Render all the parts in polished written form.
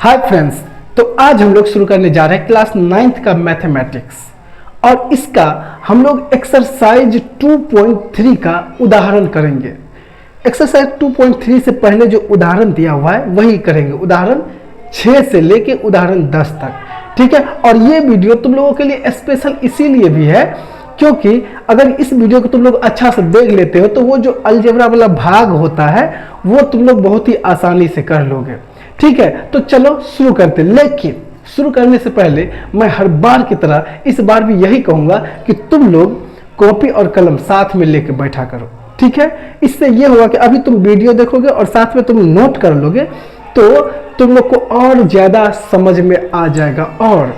Hi friends, तो आज हम लोग शुरू करने जा रहे हैं क्लास 9th का मैथमेटिक्स और इसका हम लोग एक्सरसाइज 2.3 का उदाहरण करेंगे। एक्सरसाइज 2.3 से पहले जो उदाहरण दिया हुआ है वही करेंगे, उदाहरण 6 से लेके उदाहरण 10 तक। ठीक है, और ये वीडियो तुम लोगों के लिए स्पेशल इसीलिए भी है क्योंकि अगर इस वीडियो को तुम लोग अच्छा से देख लेते हो तो वो जो अलजेब्रा वाला भाग होता है वो तुम लोग बहुत ही आसानी से कर लोगे। ठीक है, तो चलो शुरू करते। लेकिन शुरू करने से पहले मैं हर बार की तरह इस बार भी यही कहूंगा कि तुम लोग कॉपी और कलम साथ में लेके बैठा करो। ठीक है, इससे ये होगा कि अभी तुम वीडियो देखोगे और साथ में तुम नोट कर लोगे तो तुम लोग को और ज्यादा समझ में आ जाएगा और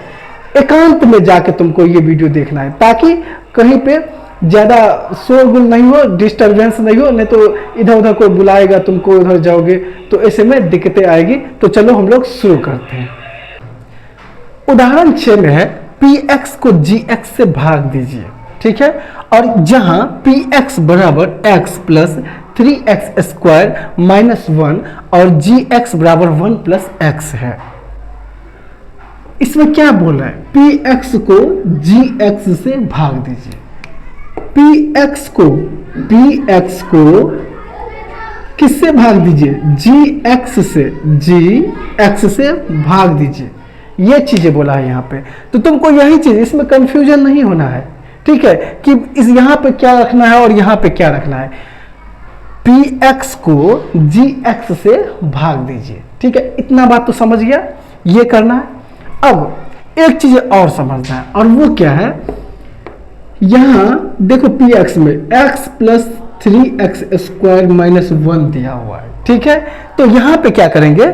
एकांत में जाके तुमको ये वीडियो देखना है ताकि कहीं पे ज्यादा शोरगुल नहीं हो, डिस्टरबेंस नहीं हो, नहीं तो इधर उधर कोई बुलाएगा तुमको, उधर जाओगे तो ऐसे में दिक्कतें आएगी। तो चलो हम लोग शुरू करते हैं। उदाहरण 6 में है px को gx से भाग दीजिए। ठीक है, और जहां px बराबर x plus 3x square minus 1 और gx बराबर 1 प्लस x है। इसमें क्या बोल रहा है? px को gx से भाग दीजिए। px को किससे भाग दीजिए? gx से भाग दीजिए। ये चीजें बोला है यहाँ पे, तो तुमको यही चीज, इसमें कंफ्यूजन नहीं होना है। ठीक है, कि इस यहाँ पे क्या रखना है और यहाँ पे क्या रखना है। px को gx से भाग दीजिए। ठीक है, इतना बात तो समझ गया, ये करना है। अब एक चीज और समझना है और वो क्या है, यहां देखो px में x plus 3x square minus 1 दिया हुआ है। ठीक है, तो यहां पे क्या करेंगे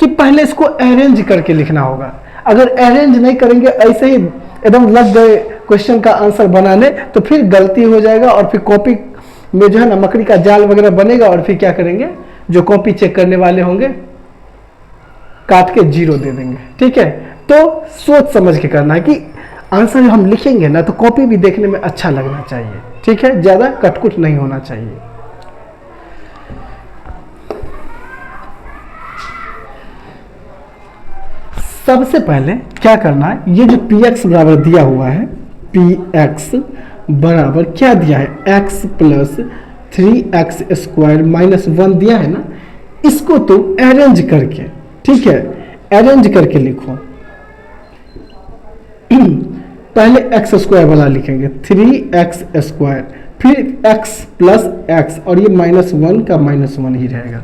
कि पहले इसको अरेंज करके लिखना होगा। अगर अरेंज नहीं करेंगे, ऐसे ही एकदम लग गए क्वेश्चन का आंसर बनाने, तो फिर गलती हो जाएगा और फिर कॉपी में जो है ना मकड़ी का जाल वगैरह बनेगा और फिर क्या करेंगे, जो कॉपी चेक करने वाले होंगे काट के 0 दे देंगे। ठीक है, तो सोच समझ के करना है कि आंसर हम लिखेंगे ना तो कॉपी भी देखने में अच्छा लगना चाहिए। ठीक है, ज्यादा कटकुट नहीं होना चाहिए। सबसे पहले क्या करना है, ये जो px बराबर दिया हुआ है, px बराबर क्या दिया है, x plus 3x square minus 1 दिया है ना, इसको तो अरेंज करके, ठीक है, अरेंज करके लिखो। पहले x स्क्वायर वाला लिखेंगे 3x स्क्वायर, फिर x प्लस x और ये माइनस 1 का माइनस 1 ही रहेगा।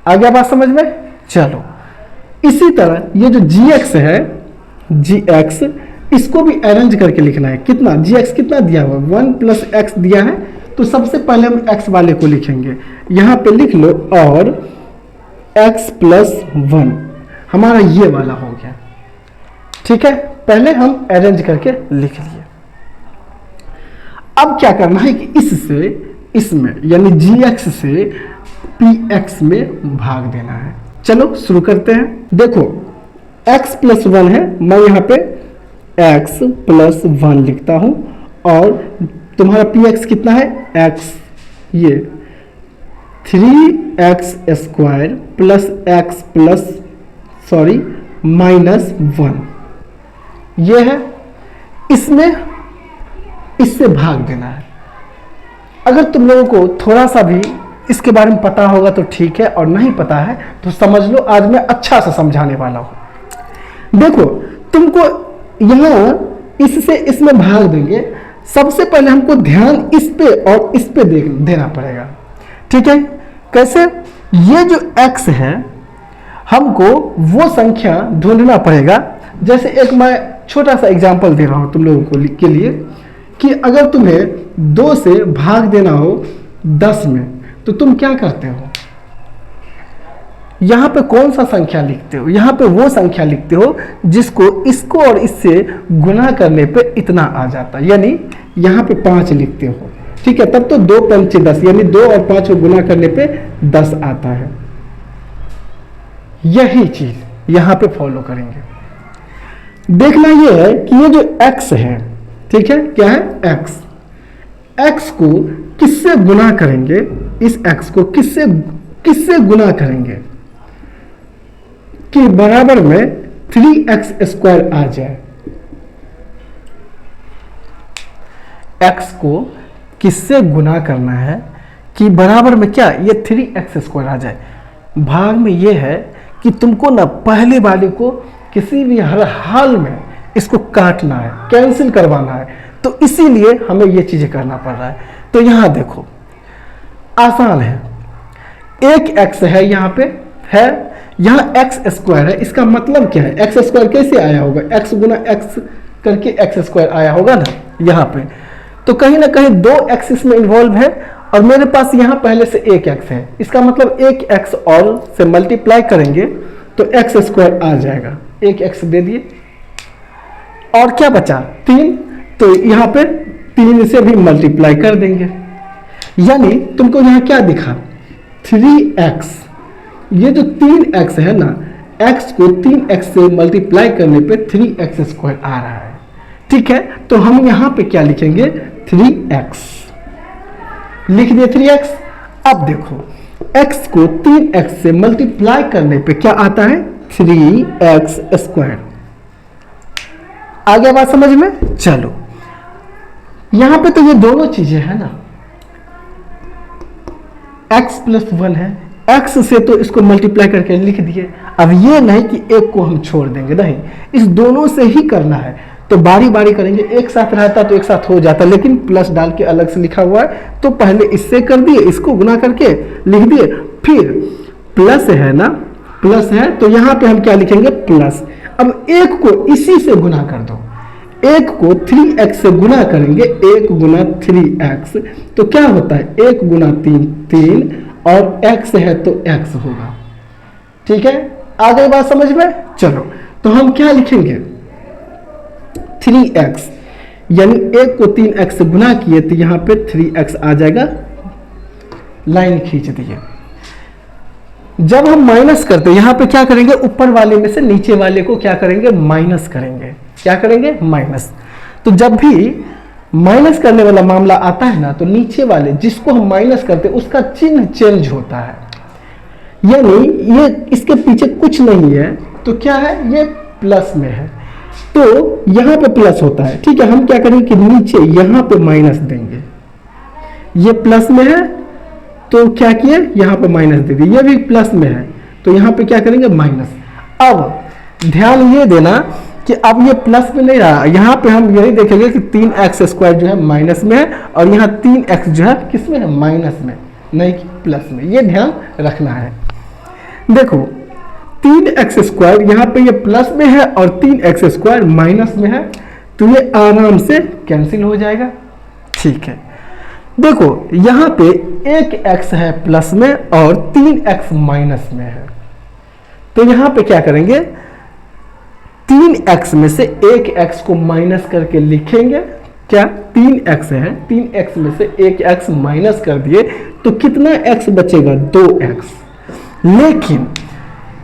आ गया बात समझ में? चलो इसी तरह ये जो gx है, gx इसको भी अरेंज करके लिखना है। कितना gx कितना दिया हुआ, 1 प्लस x दिया है, तो सबसे पहले हम x वाले को लिखेंगे। यहां पे लिख लो और x प्लस 1 हमारा ये वाला हो गया। ठीक है, पहले हम अरेंज करके लिख लिए। अब क्या करना है कि इससे इसमें यानी gx से px में भाग देना है। चलो शुरू करते हैं। देखो x प्लस 1 है, मैं यहाँ पे x प्लस 1 लिखता हूं और तुम्हारा px कितना है, x, ये 3x square plus x plus minus 1 ये है। इसमें इससे भाग देना है। अगर तुम लोगों को थोड़ा सा भी इसके बारे में पता होगा तो ठीक है, और नहीं पता है तो समझ लो, आज मैं अच्छा से समझाने वाला हूं। देखो तुमको यहां इससे इसमें भाग देंगे, सबसे पहले हमको ध्यान इस पे और इस पे देना पड़ेगा। ठीक है, कैसे? ये जो x है हमको वो संख्या ढूंढना पड़ेगा। जैसे एक मैं छोटा सा एग्जांपल दे रहा हूं तुम लोगों को के लिए कि अगर तुम्हें 2 से भाग देना हो 10 में तो तुम क्या करते हो, यहां पे कौन सा संख्या लिखते हो? यहां पे वो संख्या लिखते हो जिसको इसको और इससे गुना करने पे इतना आ जाता है, यानी यहां पे 5 लिखते हो। ठीक है, तब तो 2 पंचे 10 यानी 2 और 5 को गुना करने पे 10 आता है। यही चीज यहां पे फॉलो करेंगे। देखना यह है कि ये जो x है, ठीक है, क्या है x को किससे गुना करेंगे, इस x को किससे गुना करेंगे, कि बराबर में 3x² आ जाए। x को किससे गुना करना है कि बराबर में क्या, ये 3x² आ जाए। भाग में ये है कि तुमको ना पहले वाले को किसी भी हर हाल में इसको काटना है, कैंसिल करवाना है, तो इसीलिए हमें ये चीजें करना पड़ रहा है। तो यहां देखो आसान है, एक x है यहाँ पे है, यहाँ x² है, इसका मतलब क्या है, x² कैसे आया होगा, x गुना x करके x² आया होगा ना यहाँ पे। तो कहीं ना कहीं दो x इसमें इन्वॉल्व है और मेरे पास यहाँ पहले से एक x है, इसका मतलब एक x और से मल्टीप्लाई करेंगे तो x² आ जाएगा। एक x दे दिए और क्या बचा 3, तो यहाँ पे 3 से भी मल्टीप्लाई कर देंगे, यानी तुमको यहाँ क्या दिखा 3x। ये जो 3x है ना, x को 3x से मल्टीप्लाई करने पे 3x² आ रहा है। ठीक है, तो हम यहाँ पे क्या लिखेंगे 3x, लिख दिए 3x। अब देखो x को 3x से मल्टीप्लाई करने पे क्या आता है 3x²। आगे बात समझ में। चलो यहां पे तो ये दोनों चीजें है ना, x+1 है, x से तो इसको मल्टीप्लाई करके लिख दिए। अब ये नहीं कि एक को हम छोड़ देंगे, नहीं, इस दोनों से ही करना है। तो बारी बारी करेंगे, एक साथ रहता तो एक साथ हो जाता, लेकिन प्लस डाल के अलग से लिखा हुआ है, तो पहले इससे कर दिए, इसको गुना करके लिख दिए, फिर प्लस है ना, प्लस है तो यहां पे हम क्या लिखेंगे प्लस। अब एक को इसी से गुना कर दो, एक को 3x से गुना करेंगे, 1 गुना 3x, तो क्या होता है 1 गुना 3 3 और x है तो x होगा। ठीक है, आगे बात समझ में। चलो तो हम क्या लिखेंगे 3x, यानी 1 को 3x से गुना किए तो यहां पे 3x आ जाएगा, लाइन खींच दिए। जब हम माइनस करते हैं यहां पे क्या करेंगे, ऊपर वाले में से नीचे वाले को क्या करेंगे माइनस करेंगे, क्या करेंगे माइनस। तो जब भी माइनस करने वाला मामला आता है ना, तो नीचे वाले जिसको हम माइनस करते हैं उसका चिन्ह चेंज होता है, यानी ये इसके पीछे कुछ नहीं है तो क्या है ये प्लस में है, तो यहां पे प्लस होता है। ठीक है, हम क्या करेंगे कि नीचे यहां पे माइनस देंगे, ये प्लस में है तो क्या किए यहां पे माइनस दे दिए, ये भी प्लस में है तो यहां पे क्या करेंगे माइनस। अब ध्यान ये देना कि अब ये प्लस में नहीं रहा, यहाँ पे हम यही देखेंगे कि 3x² जो है माइनस में है और यहाँ 3x जो है किस में है माइनस में, नहीं कि प्लस में, ये ध्यान रखना है। देखो 3x² यहाँ पे ये प्लस में है और 3x² माइनस में है, तो ये आराम से कैंसिल हो जाएगा। ठीक है, देखो यहाँ पे एक x है प्लस में और 3x माइनस में है, तो यहाँ पे क्या करेंगे 3x में से एक x को माइनस करके लिखेंगे, क्या 3x है, 3x में से एक x माइनस कर दिए तो कितना x बचेगा 2x। लेकिन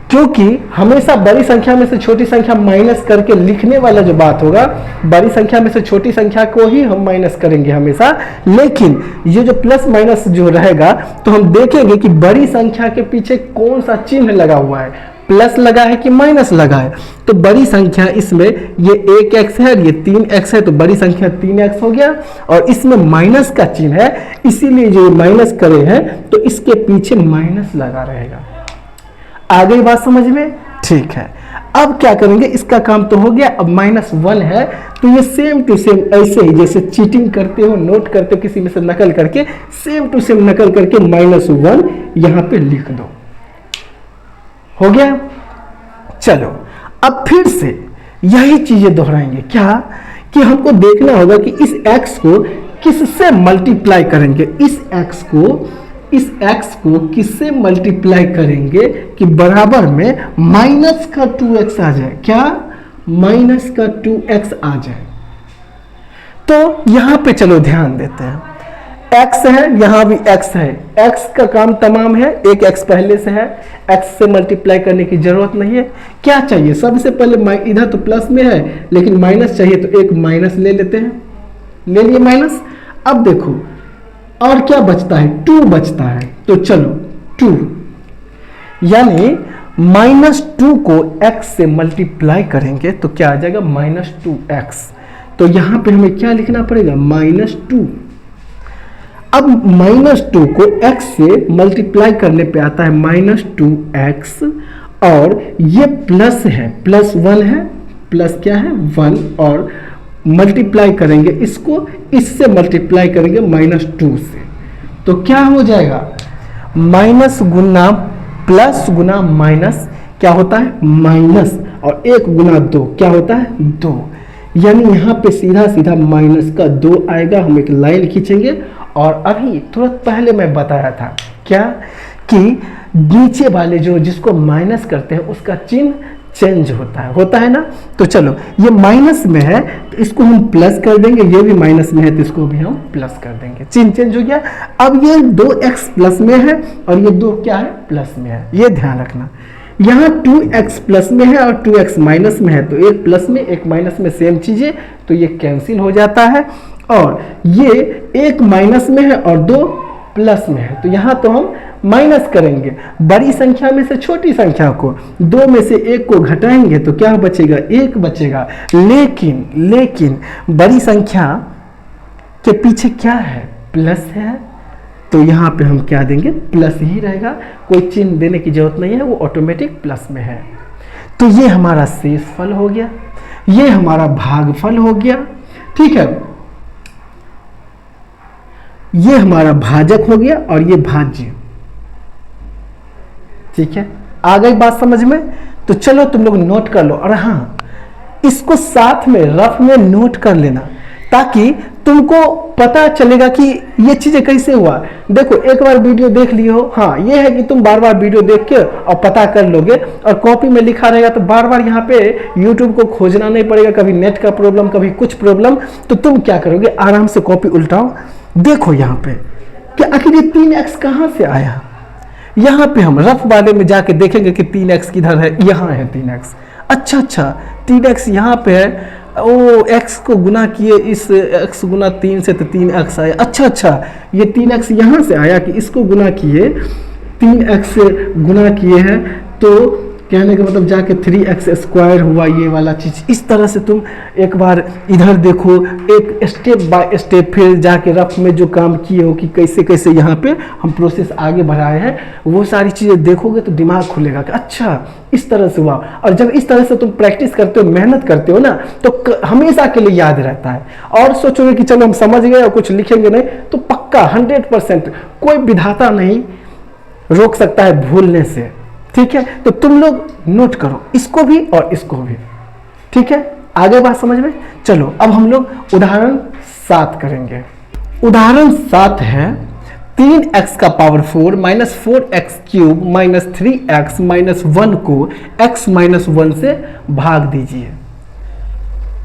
क्योंकि हमेशा बड़ी संख्या में से छोटी संख्या माइनस करके लिखने वाला जो बात होगा, बड़ी संख्या में से छोटी संख्या को ही हम माइनस करेंगे हमेशा, लेकिन ये जो प्लस माइनस जो रहेगा तो हम देखेंगे कि बड़ी संख्या के पीछे कौन सा चिन्ह लगा हुआ है, प्लस लगा है कि माइनस लगा है। तो बड़ी संख्या इसमें ये 1x है, ये 3x है, तो बड़ी संख्या 3x हो गया और इसमें माइनस का चिन्ह है, इसीलिए जो माइनस करे हैं तो इसके पीछे माइनस लगा रहेगा। आगे बात समझ में। ठीक है, अब क्या करेंगे, इसका काम तो हो गया, अब -1 है तो ये सेम टू सेम ऐसे ही जैसे चीटिंग करते हो, नोट करते हो किसी में से नकल करके, सेम टू सेम नकल करके -1 यहां पे लिख दो, हो गया। चलो अब फिर से यही चीजें दोहराएंगे, क्या कि हमको देखना होगा कि इस x को किससे मल्टीप्लाई करेंगे, इस x को किससे मल्टीप्लाई करेंगे कि बराबर में -2x आ जाए, क्या -2x आ जाए। तो यहां पे चलो ध्यान देते हैं, x है, यहां भी x है, x का काम तमाम है, एक x पहले से है, x से मल्टीप्लाई करने की जरूरत नहीं है। क्या चाहिए, सबसे पहले इधर तो प्लस में है लेकिन माइनस चाहिए तो एक माइनस ले लेते हैं, ले लिए माइनस। अब देखो और क्या बचता है 2 बचता है, तो चलो 2, यानी -2 को x से मल्टीप्लाई करेंगे तो क्या आ जाएगा -2x। तो यहां पे हमें क्या लिखना पड़ेगा -2। अब -2 को x से मल्टीप्लाई करने पे आता है -2x, और ये प्लस है, +1 है, प्लस क्या है 1, और मल्टीप्लाई करेंगे इसको, इससे मल्टीप्लाई करेंगे -2 से, तो क्या हो जाएगा माइनस गुना प्लस गुना माइनस क्या होता है माइनस, और 1 गुना 2 क्या होता है 2, यानी यहाँ पे सीधा सीधा माइनस का 2 आएगा। हम एक लाइन खींचेंगे, और अभी तुरंत पहले मैं बताया था क्या कि नीचे वाले जो जिसको माइनस करते हैं उसका चिन्ह चेंज होता है ना। तो चलो ये माइनस में है तो इसको हम प्लस कर देंगे, ये भी माइनस में है तो इसको भी हम प्लस कर देंगे, चिन्ह चेंज हो गया। अब ये 2x प्लस में है और ये 2 क्या है प्लस में है, ये ध्यान रखना। यहाँ 2x प्लस में है और 2x माइनस में है, तो एक प्लस में एक माइनस में सेम चीज है, तो ये कैंसिल हो जाता है। और ये एक माइनस में है और 2 प्लस में है, तो यहाँ तो हम माइनस करेंगे, बड़ी संख्या में से छोटी संख्या को, 2 में से 1 को घटाएंगे तो क्या बचेगा 1 बचेगा। लेकिन बड़ी संख्या के पीछे क्या है प्लस है, तो यहाँ पे हम क्या देंगे प्लस ही रहेगा, कोई चिन्ह देने की जरूरत नहीं है, वो ऑटोमेटिक प्लस में है। तो ये हमारा शेष फल हो गया, ये हमारा भागफल हो गया, ठीक है, ये हमारा भाजक हो गया और ये भाज्य, ठीक है। आ गई बात समझ में? तो चलो तुम लोग नोट कर लो, और हाँ इसको साथ में रफ में नोट कर लेना ताकि तुमको पता चलेगा कि ये चीजें कैसे हुआ। देखो एक बार वीडियो देख लिए हो, हाँ ये है कि तुम बार बार वीडियो देख के और पता कर लोगे, और कॉपी में लिखा रहेगा तो बार बार यहाँ पे यूट्यूब को खोजना नहीं पड़ेगा, कभी नेट का प्रॉब्लम कभी कुछ प्रॉब्लम। तो तुम क्या करोगे आराम से कॉपी उल्टाओ, देखो यहाँ पे कि आखिर ये 3x कहाँ से आया। यहाँ पे हम रफ वाले में जाके देखेंगे कि 3x किधर है, यहाँ है 3x। अच्छा 3x यहाँ पे है, ओ x को गुना किए इस x गुना 3 से तो 3x आया। अच्छा ये 3x यहाँ से आया कि इसको गुना किए 3x से गुना किए हैं, तो कहने का मतलब जाके 3x स्क्वायर हुआ ये वाला चीज। इस तरह से तुम एक बार इधर देखो, एक स्टेप बाय स्टेप फिर जाके रफ में जो काम किए हो कि कैसे कैसे यहाँ पे हम प्रोसेस आगे बढ़ाए हैं, वो सारी चीजें देखोगे तो दिमाग खुलेगा कि अच्छा इस तरह से हुआ। और जब इस तरह से तुम प्रैक्टिस करते हो, मेहनत करते हो ना, तो हमेशा के लिए याद रहता है। और सोचोगे कि चलो हम समझ गए और कुछ लिखेंगे नहीं, तो पक्का 100% कोई विधाता नहीं रोक सकता है भूलने से, ठीक है। तो तुम लोग नोट करो इसको भी और इसको भी, ठीक है। आगे बात समझ में? चलो अब हम लोग उदाहरण 7 करेंगे। उदाहरण 7 है 3x का power 4 minus 4x cube minus 3x minus 1 को x माइनस 1 से भाग दीजिए,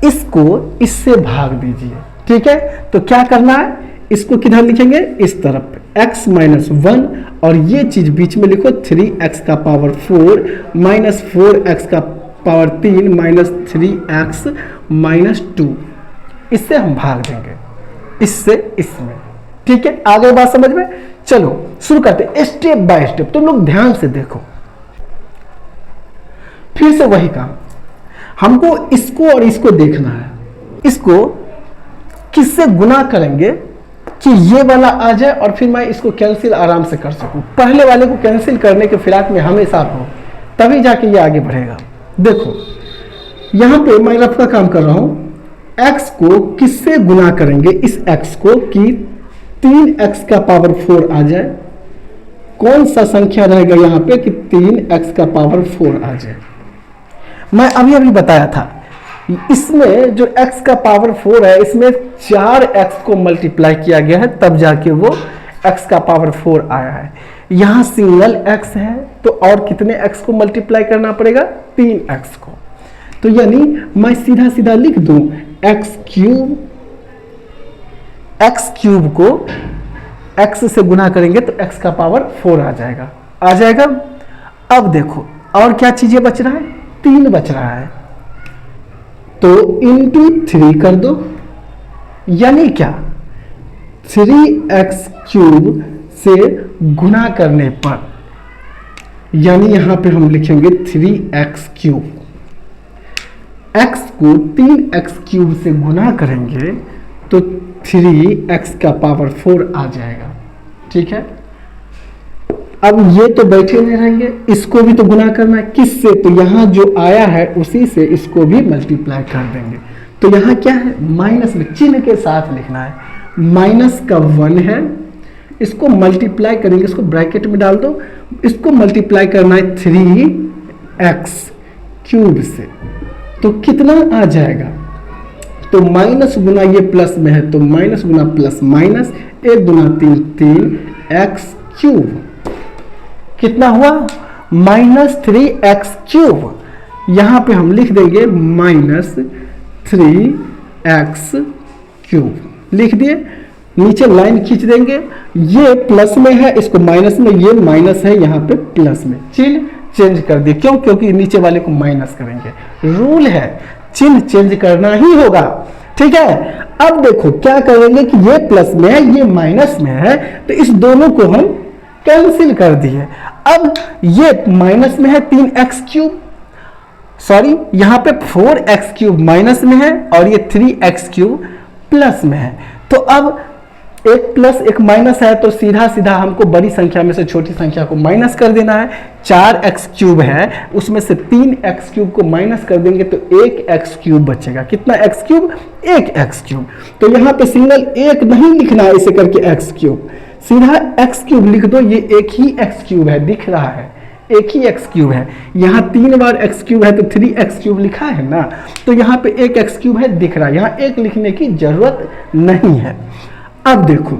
इसको इससे भाग दीजिए, ठीक है। तो क्या करना है, इसको किधर लिखेंगे इस तरफ x माइनस 1, और ये चीज बीच में लिखो 3x का पावर 4 माइनस 4x का पावर 3 माइनस 3x माइनस 2, इससे हम भाग देंगे, इससे इसमें, ठीक है। आगे बात समझ में? चलो शुरू करते हैं स्टेप बाय स्टेप, तुम लोग ध्यान से देखो। फिर से वही काम, हमको इसको और इसको देखना है, इसको किससे गुना करेंगे कि ये वाला आ जाए और फिर मैं इसको कैंसिल आराम से कर सकूं। पहले वाले को कैंसिल करने के फिराक में हमेशा रहो, तभी जाके ये आगे बढ़ेगा। देखो यहां पे मैं रफ का काम कर रहा हूं, x को किससे गुना करेंगे, इस x को कि 3x का पावर 4 आ जाए। कौन सा संख्या रहेगा यहां पे कि 3x का पावर 4 आ जाए। मैं अभी बताया था इसमें जो x का पावर 4 है, इसमें 4x को मल्टीप्लाई किया गया है, तब जाके वो x का पावर 4 आया है। यहां सिंगल x है तो और कितने x को मल्टीप्लाई करना पड़ेगा, 3x को। तो यानी मैं सीधा सीधा लिख दूं x क्यूब को x से गुना करेंगे तो x का पावर 4 आ जाएगा। अब देखो और क्या चीजें बच रहा है, 3 बच रहा है, तो इंटू 3 कर दो, यानी क्या 3x क्यूब से गुना करने पर यानी यहाँ पे हम लिखेंगे 3x क्यूब। x को 3x क्यूब से गुना करेंगे तो 3x का पावर 4 आ जाएगा। ठीक है, अब ये तो बैठे नहीं रहेंगे, इसको भी तो गुना करना है। किससे? तो यहाँ जो आया है उसी से इसको भी मल्टीप्लाई कर देंगे। तो यहाँ क्या है? माइनस में चिन्ह के साथ लिखना है। माइनस का 1 है, इसको मल्टीप्लाई करेंगे, इसको ब्रैकेट में डाल दो, इसको मल्टीप्लाई करना है 3x क्यूब से। तो कितना आ जाएगा? तो माइनस गुना ये प्लस में है तो माइनस गुना प्लस माइनस, 1 दूना 3, 3x क्यूब। कितना हुआ? -3x cube. यहां पे हम लिख देंगे -3x क्यूब, लिख दिए। नीचे लाइन खींच देंगे, ये प्लस में है, इसको माइनस में, ये माइनस है, यहाँ पे प्लस में। चिन्ह चेंज कर दिए, क्यों? क्योंकि नीचे वाले को माइनस करेंगे, रूल है, चिन्ह चेंज करना ही होगा। ठीक है, अब देखो क्या करेंगे कि ये प्लस में है, ये माइनस में है, तो इस दोनों को हम कैंसिल कर दिए। अब ये माइनस में है 3x क्यूब, सॉरी यहाँ पे 4x क्यूब माइनस में है और ये 3x क्यूब प्लस में है। तो अब एक प्लस एक माइनस है तो सीधा सीधा हमको बड़ी संख्या में से छोटी संख्या को माइनस कर देना है। 4x क्यूब है, उसमें से 3x क्यूब को माइनस कर देंगे तो 1x क्यूब बचेगा। कितना x क्यूब? 1x cube. तो यहाँ पे सिंगल एक नहीं लिखना है इसे करके x क्यूब, सीधा x क्यूब लिख दो। ये एक ही x क्यूब है, दिख रहा है, एक ही x क्यूब है। यहाँ 3 बार x क्यूब है तो 3x क्यूब लिखा है ना, तो यहाँ पे एक x क्यूब है, दिख रहा है, यहाँ एक लिखने की जरूरत नहीं है। अब देखो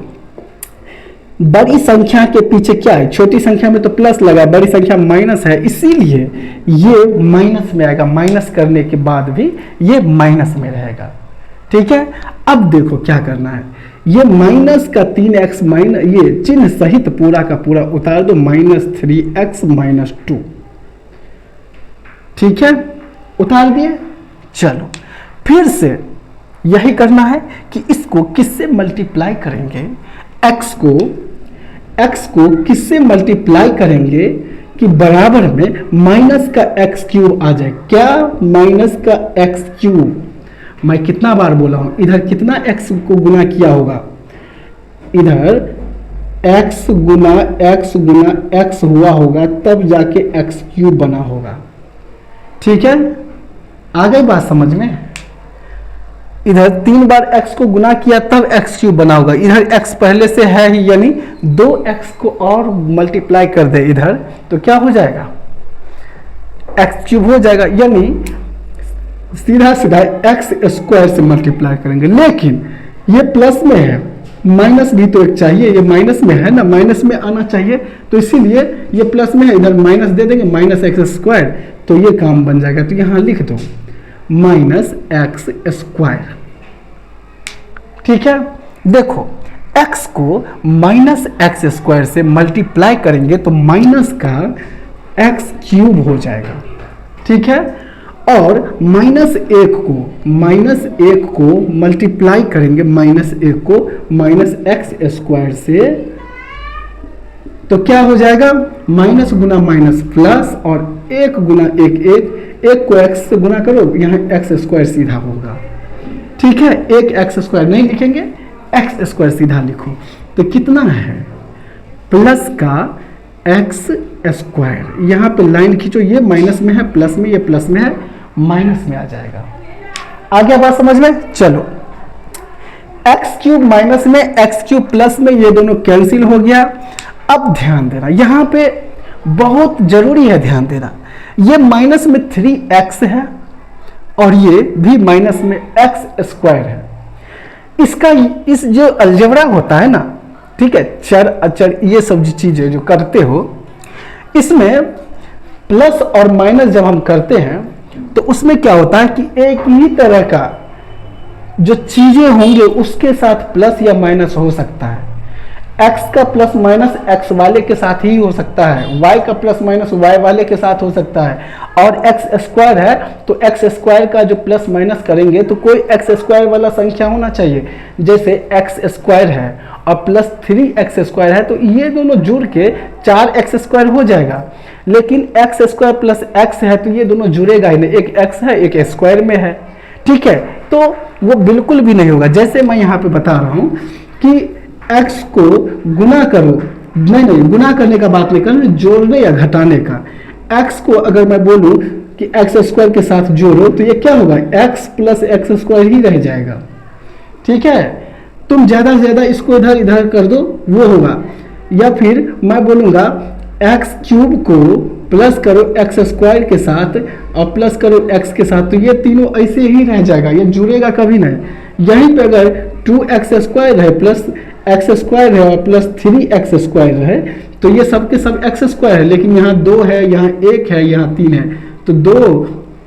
बड़ी संख्या के पीछे क्या है? छोटी संख्या में तो प्लस लगा, बड़ी संख्या माइनस है, इसीलिए ये माइनस में आएगा। माइनस करने के बाद भी ये माइनस में रहेगा। ठीक है, अब देखो क्या करना है, ये माइनस का 3x माइनस, ये चिन्ह सहित पूरा का पूरा उतार दो, -3x - 2। ठीक है, उतार दिए। चलो फिर से यही करना है कि इसको किससे मल्टीप्लाई करेंगे? x को किससे मल्टीप्लाई करेंगे कि बराबर में माइनस का x क्यूब आ जाए। क्या? माइनस का x क्यूब। मैं कितना बार बोला हूं, इधर कितना x को गुना किया होगा? इधर x गुना x हुआ होगा, तब जाके x क्यूब बना होगा। ठीक है, आ गई बात समझ में? इधर 3 बार x को गुना किया तब x क्यूब बना होगा। इधर x पहले से है ही, यानी 2x को और मल्टीप्लाई कर दे इधर तो क्या हो जाएगा? x क्यूब हो जाएगा। यानी सीधा सीधा x स्क्वायर से मल्टीप्लाई करेंगे, लेकिन ये प्लस में है, माइनस भी तो एक चाहिए, ये माइनस में है ना, माइनस में आना चाहिए, तो इसीलिए ये प्लस में है, इधर माइनस दे देंगे, -x स्क्वायर, तो ये काम बन जाएगा। तो यहां लिख दो -x स्क्वायर। ठीक है, देखो x को -x स्क्वायर से मल्टीप्लाई करेंगे तो माइनस का x क्यूब हो जाएगा। ठीक है, और -1 को मल्टीप्लाई करेंगे -1 को -x स्क्वायर से, तो क्या हो जाएगा? माइनस गुना माइनस प्लस, और 1 गुना 1 को x से गुना करो, यहाँ x स्क्वायर सीधा होगा। ठीक है, एक x स्क्वायर नहीं लिखेंगे, x स्क्वायर सीधा लिखो। तो कितना है? प्लस का x स्क्वायर। यहाँ पे लाइन खींचो, ये माइनस में है, प्लस में, ये प्लस में है, माइनस में आ जाएगा। आ गया बात समझ में? चलो x क्यूब माइनस में, x क्यूब प्लस में, ये दोनों कैंसिल हो गया। अब ध्यान देना, यहाँ पे बहुत जरूरी है ध्यान देना, ये माइनस में 3x है और ये भी माइनस में x स्क्वायर है। इसका इस जो अलजेब्रा होता है ना, ठीक है, चर अचर ये सब चीजें जो करते हो, इसमें प्लस और माइनस जब हम करते हैं तो उसमें क्या होता है कि एक ही तरह का जो चीजें होंगे उसके साथ प्लस या माइनस हो सकता है। x का प्लस माइनस x वाले के साथ ही हो सकता है, y का प्लस माइनस y वाले के साथ हो सकता है, और x स्क्वायर है तो x स्क्वायर का जो प्लस माइनस करेंगे तो कोई x स्क्वायर वाला संख्या होना चाहिए। जैसे x स्क्वायर है और प्लस 3x स्क्वायर है तो ये दोनों जुड़ के 4x स्क्वायर हो जाएगा। लेकिन एक्स स्क्वायर प्लस एक्स है तो ये दोनों जुड़ेगा ही नहीं, एक एक्स है एक स्क्वायर में है, ठीक है, तो वो बिल्कुल भी नहीं होगा। जैसे मैं यहाँ पे बता रहा हूँ कि एक्स को गुना करो, नहीं गुना करने का बात नहीं कर, जोड़ने या घटाने का। एक्स को अगर मैं बोलूँ कि एक्स स्क्वायर के साथ जोड़ो तो ये क्या होगा, एक्स प्लस एक्स स्क्वायर ही रह जाएगा, ठीक है। तुम ज़्यादा से ज़्यादा इसको इधर इधर कर दो वो होगा, या फिर मैं बोलूँगा एक्स क्यूब को प्लस करो एक्स स्क्वायर के साथ और प्लस करो एक्स के साथ, तो ये तीनों ऐसे ही रह जाएगा, ये जुड़ेगा कभी नहीं। यहीं पे अगर 2x स्क्वायर है प्लस एक्स स्क्वायर है और प्लस 3x स्क्वायर है तो ये सब के सब एक्स स्क्वायर है, लेकिन यहाँ 2 है, यहाँ 1 है, यहाँ 3 है, तो 2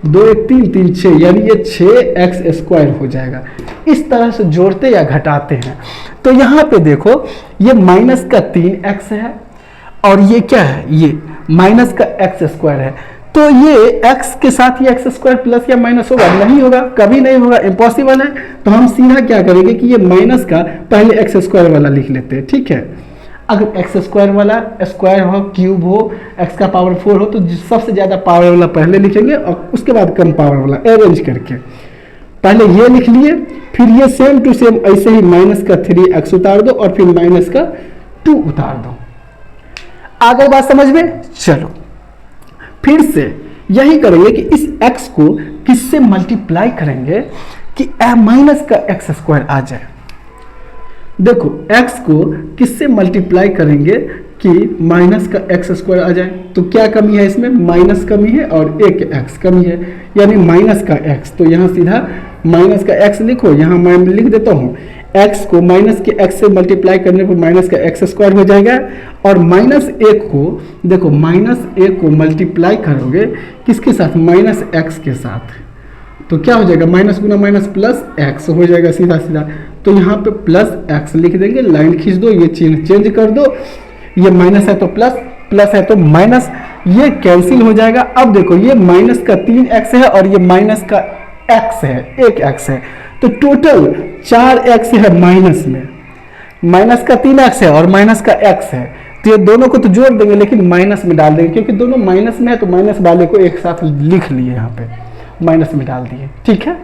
1 3 3 6, यानी ये 6x स्क्वायर हो जाएगा। इस तरह से जोड़ते या घटाते हैं। तो यहाँ पे देखो ये माइनस का 3x है और ये क्या है, ये माइनस का एक्स स्क्वायर है, तो ये x के साथ ही एक्स स्क्वायर प्लस या माइनस होगा, नहीं होगा, कभी नहीं होगा, इम्पॉसिबल है। तो हम सीधा क्या करेंगे कि ये माइनस का पहले एक्स स्क्वायर वाला लिख लेते हैं, ठीक है। अगर एक्स स्क्वायर वाला स्क्वायर हो, क्यूब हो, एक्स का पावर 4 हो तो सबसे ज़्यादा पावर वाला पहले लिखेंगे और उसके बाद कम पावर वाला अरेंज करके पहले ये लिख लिए, फिर ये सेम टू सेम ऐसे ही माइनस का 3x उतार दो और फिर माइनस का 2 उतार दो। आगे बात समझ में, चलो फिर से यही करेंगे कि इस x को किससे मल्टीप्लाई करेंगे कि माइनस का एक्स स्क्वायर आ जाए। देखो x को किससे मल्टीप्लाई करेंगे कि माइनस का एक्स स्क्वायर आ जाए, तो क्या कमी है इसमें, माइनस कमी है और एक x कमी है, यानी माइनस का x। तो यहाँ सीधा माइनस का x लिखो, यहाँ मैं लिख देता हूँ x को माइनस के x से मल्टीप्लाई करने पर माइनस का एक्स स्क्वायर हो जाएगा, और माइनस 1 को देखो माइनस 1 को मल्टीप्लाई करोगे किसके साथ, माइनस x के साथ, तो क्या हो जाएगा, माइनस गुना माइनस प्लस x हो जाएगा सीधा सीधा। तो यहाँ पे प्लस x लिख देंगे, लाइन खींच दो, ये चिन्ह चेंज कर दो, ये माइनस है तो प्लस, प्लस है तो माइनस, ये कैंसिल हो जाएगा। अब देखो ये माइनस का 3x है और ये माइनस का x है, एक x है, तो टोटल 4x है माइनस में, माइनस का 3x है और माइनस का x है, तो ये दोनों को तो जोड़ देंगे लेकिन माइनस में डाल देंगे, क्योंकि दोनों माइनस में है तो माइनस वाले को एक साथ लिख लिए, यहाँ पे माइनस में डाल दिए, ठीक है।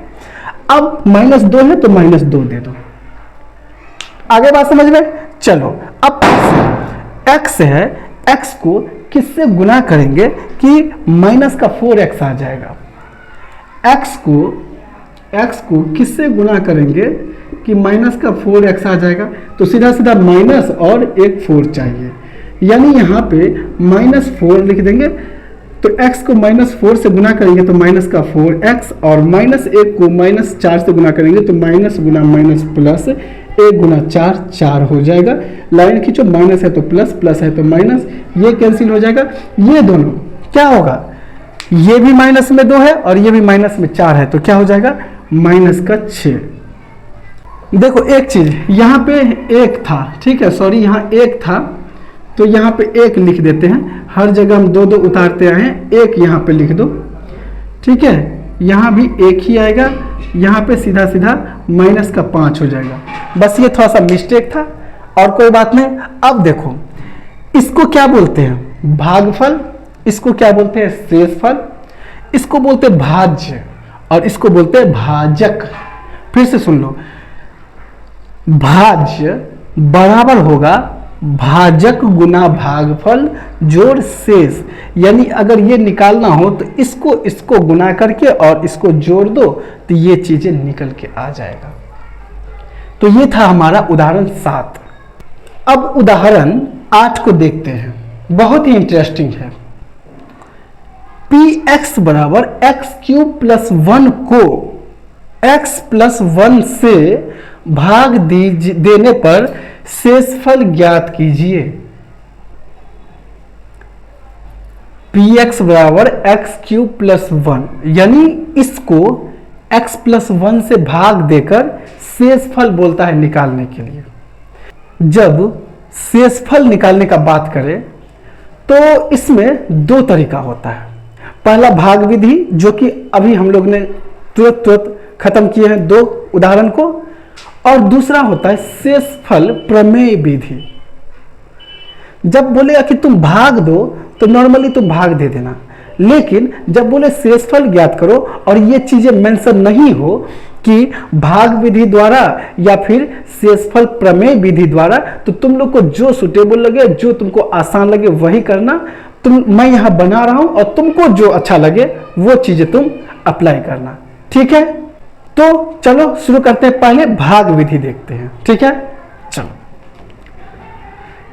अब माइनस 2 है तो माइनस 2 दे दो। आगे बात समझ में, चलो अब x है, x को किससे गुना करेंगे कि माइनस का 4x आ जाएगा। x को किससे गुना करेंगे कि माइनस का 4x आ जाएगा, तो सीधा सीधा माइनस और एक 4 चाहिए, यानी यहाँ पे माइनस 4 लिख देंगे। तो x को माइनस 4 से गुना करेंगे तो माइनस का 4x, और माइनस 1 को माइनस 4 से गुना करेंगे तो माइनस गुना माइनस प्लस 1 गुना 4 4 हो जाएगा। लाइन खींचो, माइनस है तो प्लस, प्लस है तो माइनस, ये कैंसिल हो जाएगा। ये दोनों क्या होगा, ये भी माइनस में 2 है और ये भी माइनस में 4 है, तो क्या हो जाएगा, माइनस का 6। देखो एक चीज यहाँ पे 1 था, ठीक है, सॉरी यहाँ 1 था तो यहाँ पे 1 लिख देते हैं, हर जगह हम 2 2 उतारते आए हैं, 1 यहाँ पे लिख दो, ठीक है। यहाँ भी 1 ही आएगा, यहाँ पे सीधा सीधा माइनस का 5 हो जाएगा। बस ये थोड़ा सा मिस्टेक था और कोई बात नहीं। अब देखो इसको क्या बोलते हैं, भागफल, इसको क्या बोलते हैं, शेषफल, इसको बोलते हैं भाज्य और इसको बोलते हैं भाजक। फिर से सुन लो, भाज्य बराबर होगा भाजक गुना भागफल जोड़ शेष, यानी अगर ये निकालना हो तो इसको गुना करके और इसको जोड़ दो तो ये चीजें निकल के आ जाएगा। तो ये था हमारा उदाहरण 7। अब उदाहरण 8 को देखते हैं, बहुत ही इंटरेस्टिंग है। px बराबर एक्स क्यूब प्लस 1 को x प्लस 1 से भाग देने पर शेषफल ज्ञात कीजिए। px बराबर एक्स क्यूब प्लस 1, यानी इसको x प्लस 1 से भाग देकर शेषफल बोलता है निकालने के लिए। जब शेषफल निकालने का बात करें तो इसमें 2 तरीका होता है। पहला भाग विधि, जो कि अभी हम लोग ने तुरंत खत्म किए हैं 2 उदाहरण को, और दूसरा होता है शेषफल प्रमेय विधि। जब बोलेगा कि तुम भाग दो तो नॉर्मली तो भाग दे देना, लेकिन जब बोले शेषफल ज्ञात करो और ये चीजें मेंशन नहीं हो कि भाग विधि द्वारा या फिर शेषफल प्रमेय विधि द्वारा, तो तुम लोग को जो सुटेबल लगे, जो तुमको आसान लगे वही करना। मैं यहां बना रहा हूं और तुमको जो अच्छा लगे वो चीजें तुम अप्लाई करना, ठीक है। तो चलो शुरू करते हैं, पहले भाग विधि देखते हैं, ठीक है। चलो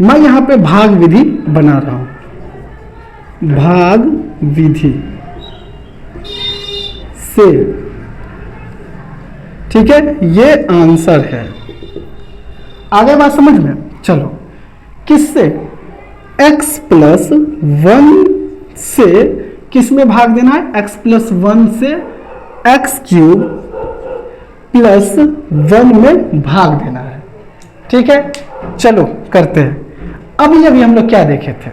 मैं यहां पे भाग विधि बना रहा हूं, भाग विधि से, ठीक है, ये आंसर है। आगे बात समझ में, चलो किससे, x प्लस 1 से किस में भाग देना है, x प्लस 1 से x क्यूब प्लस 1 में भाग देना है, ठीक है। चलो करते हैं। अभी हम लोग क्या देखे थे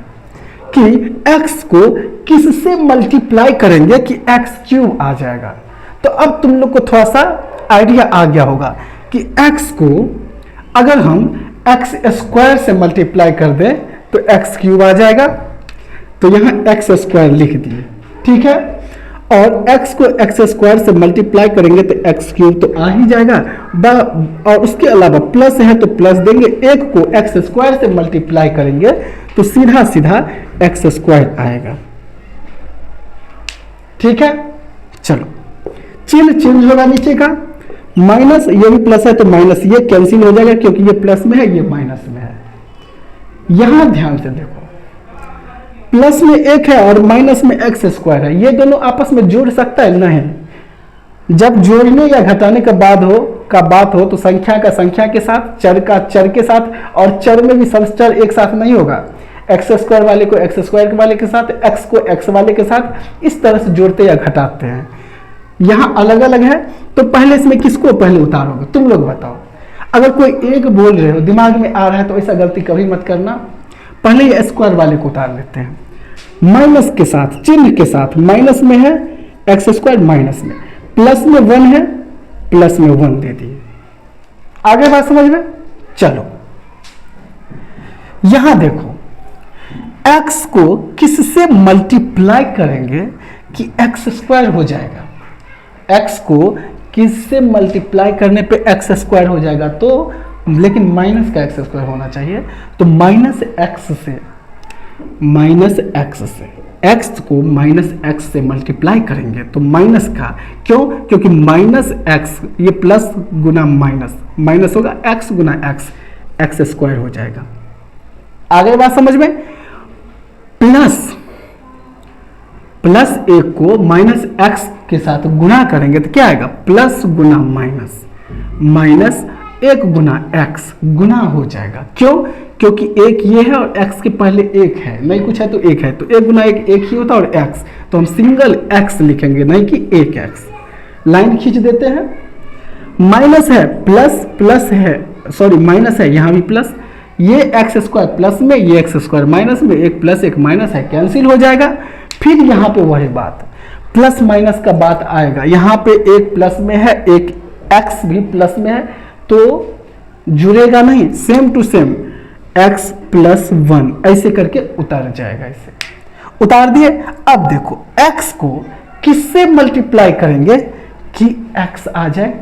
कि x को किससे मल्टीप्लाई करेंगे कि x क्यूब आ जाएगा। तो अब तुम लोग को थोड़ा सा आइडिया आ गया होगा कि x को अगर हम x स्क्वायर से मल्टीप्लाई कर दें तो x क्यूब आ जाएगा। तो यहां x स्क्वायर लिख दिए, ठीक है। और x को x स्क्वायर से मल्टीप्लाई करेंगे तो x क्यूब तो आ ही जाएगा, और उसके अलावा प्लस है तो प्लस देंगे। एक को x स्क्वायर से मल्टीप्लाई करेंगे तो सीधा सीधा x स्क्वायर आएगा, ठीक है। चलो चिन्ह चेंज होगा नीचे का, माइनस, ये भी प्लस है तो माइनस ये कैंसिल हो जाएगा क्योंकि ये प्लस में है, ये माइनस में है। यहां ध्यान से देखो, प्लस में एक है और माइनस में एक्स स्क्वायर है, ये दोनों आपस में जोड़ सकता है? नहीं। जब जोड़ने या घटाने का बात हो तो संख्या का संख्या के साथ, चर का चर के साथ, और चर में भी सब चर एक साथ नहीं होगा। एक्स स्क्वायर वाले को एक्स स्क्वायर वाले के साथ, एक्स को एक्स वाले के साथ, इस तरह से जोड़ते या घटाते हैं। यहां अलग अलग है, तो पहले इसमें किसको पहले उतारोगे, तुम लोग बताओ। अगर कोई एक बोल रहे हो, दिमाग में आ रहा है, तो ऐसा गलती कभी मत करना। पहले ये स्क्वायर वाले को उतार लेते हैं, माइनस के साथ, चिन्ह के साथ। माइनस में है एक्स स्क्वायर, माइनस में, प्लस में 1 है, प्लस में 1 दे दिए। आगे बात समझ में, चलो यहां देखो, x को किससे मल्टीप्लाई करेंगे कि एक्स स्क्वायर हो जाएगा। x को किससे मल्टीप्लाई करने पे एक्स स्क्वायर हो जाएगा, तो लेकिन माइनस का एक्स स्क्वायर होना चाहिए। तो माइनस एक्स से x को माइनस एक्स से मल्टीप्लाई करेंगे तो माइनस का, क्यों, क्योंकि माइनस एक्स, ये प्लस गुना माइनस, माइनस होगा x गुना एक्स, एक्स स्क्वायर हो जाएगा। आगे बात समझ में, प्लस एक को माइनस एक्स के साथ गुना करेंगे तो क्या आएगा, प्लस गुना माइनस, माइनस एक गुना एक्स, गुना हो जाएगा। क्यों, क्योंकि एक ये है और एक्स के पहले एक है, नहीं कुछ है तो एक है, तो एक गुना एक एक ही होता है, और एक्स तो हम सिंगल एक्स लिखेंगे, नहीं कि एक एक्स। लाइन खींच देते हैं, माइनस है, प्लस है, सॉरी माइनस है, यहां भी प्लस, ये एक्स स्क्वायर प्लस में, ये एक्स स्क्वायर माइनस में, एक प्लस एक माइनस है, कैंसिल हो जाएगा। फिर यहाँ पे वही बात, प्लस माइनस का बात आएगा। यहाँ पे एक प्लस में है, एक एक्स भी प्लस में है, तो जुड़ेगा नहीं, same to same x plus 1 ऐसे करके उतार जाएगा। इसे उतार दिए। अब देखो x को किससे मल्टीप्लाई करेंगे कि x आ जाए,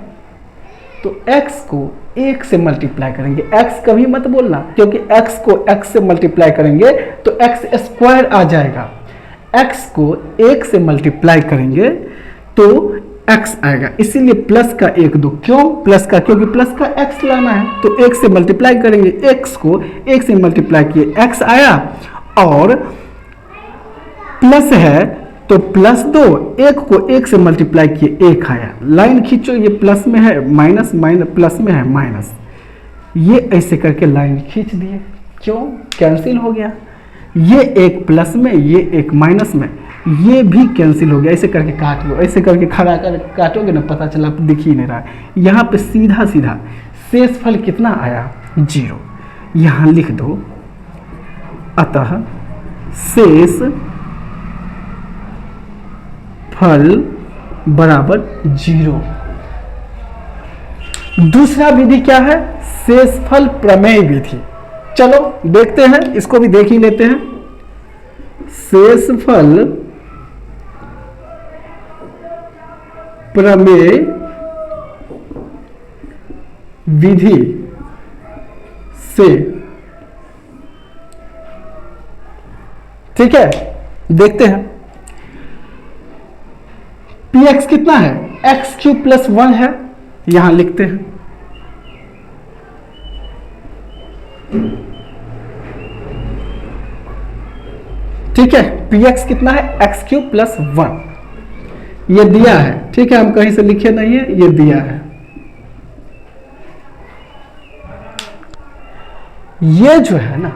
तो x को 1 से मल्टीप्लाई करेंगे। x कभी मत बोलना, क्योंकि x को x से मल्टीप्लाई करेंगे तो x स्क्वायर आ जाएगा। x को 1 से मल्टीप्लाई करेंगे तो x आएगा, इसीलिए प्लस का 1 2, क्यों प्लस का, क्योंकि प्लस का x लाना है, तो 1 से मल्टीप्लाई करेंगे, x को 1 से मल्टीप्लाई किए x आया, और प्लस है तो प्लस 2, 1 को 1 से मल्टीप्लाई किए 1 आया। लाइन खींचो, ये प्लस में है माइनस, माइनस प्लस में है माइनस, ये ऐसे करके लाइन खींच दिए। क्यों, कैंसिल हो गया। ये एक प्लस में, ये एक माइनस में, ये भी कैंसिल हो गया। ऐसे करके काट लो, ऐसे करके खड़ा कर काटोगे ना, पता चला दिख ही नहीं रहा है। यहाँ पे सीधा सीधा शेषफल कितना आया, 0। यहाँ लिख दो, अतः शेष फल बराबर 0। दूसरा विधि क्या है, शेषफल प्रमेय विधि। चलो देखते हैं, इसको भी देख ही लेते हैं। शेषफल प्रमेय विधि से। ठीक है, देखते हैं पी एक्स कितना है, एक्स क्यूब प्लस 1 है, यहां लिखते हैं। ठीक है, पी एक्स कितना है, एक्स क्यूब प्लस 1, ये दिया है। ठीक है, हम कहीं से लिखे नहीं है, ये दिया है। ये जो है ना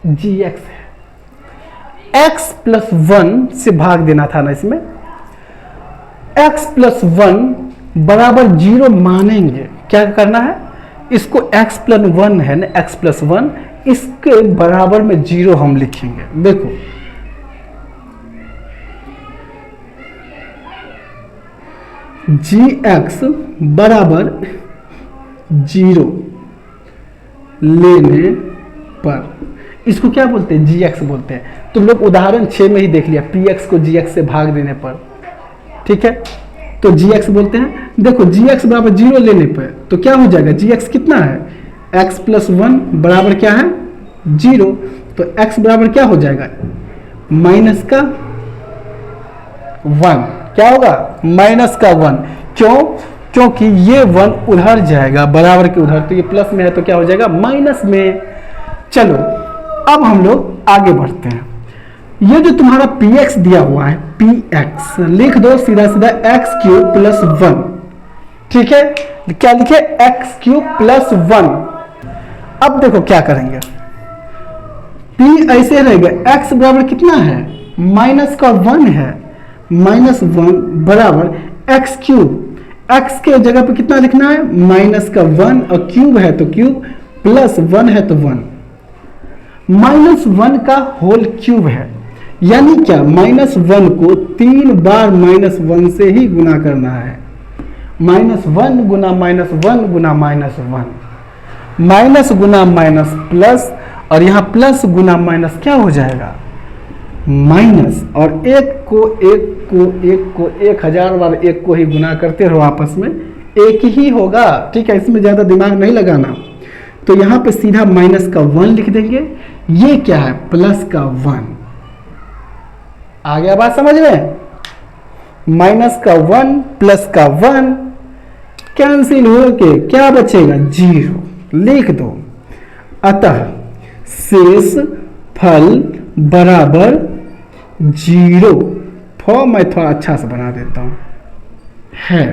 जी एक्स है, एक्स प्लस 1 से भाग देना था ना इसमें। एक्स प्लस 1 बराबर 0 मानेंगे, क्या करना है, इसको एक्स प्लस 1 है ना, एक्स प्लस 1, इसके बराबर में 0 हम लिखेंगे। देखो जी एक्स बराबर 0 लेने पर इसको क्या बोलते हैं, जी एक्स बोलते हैं। तुम लोग उदाहरण 6 में ही देख लिया, पी एक्स को जी एक्स से भाग देने पर। ठीक है, तो जी एक्स बोलते हैं। देखो जी एक्स बराबर 0 लेने पर तो क्या हो जाएगा, जी एक्स कितना है, एक्स प्लस 1 बराबर क्या है 0, तो एक्स बराबर क्या हो जाएगा, माइनस का 1। क्या होगा, माइनस का 1। क्यों, क्योंकि ये 1 उधर जाएगा बराबर के उधर, तो ये प्लस में है तो क्या हो जाएगा माइनस में। चलो अब हम लोग आगे बढ़ते हैं। ये जो तुम्हारा पी एक्स दिया हुआ है, पी एक्स लिख दो सीधा सीधा एक्स क्यूब प्लस 1। ठीक है, क्या लिखे, एक्स क्यूब प्लस 1। अब देखो क्या करेंगे, पी ऐसे रहेगा, एक्स बराबर कितना है, माइनस का 1 है, माइनस 1 बराबर एक्स क्यूब, एक्स के जगह पे कितना लिखना है, माइनस का 1, और क्यूब है तो क्यूब, प्लस 1 है तो 1, माइनस 1 का होल क्यूब है। यानी क्या, माइनस 1 को 3 बार माइनस 1 से ही गुना करना है। माइनस 1 गुना माइनस 1 गुना माइनस 1, माइनस गुना माइनस प्लस, और यहां प्लस गुना माइनस क्या हो जाएगा, माइनस, और एक को 1000 बार एक को ही गुना करते रहो, आपस में एक ही होगा। ठीक है, इसमें ज्यादा दिमाग नहीं लगाना। तो यहां पे सीधा माइनस का 1 लिख देंगे, ये क्या है, प्लस का 1। आ गया बात समझ में, माइनस का 1 प्लस का 1 कैंसिल होके क्या बचेगा, 0 लिख दो। अतः शेष फल बराबर 0। फॉर्म मैं थोड़ा अच्छा से बना देता हूं, है।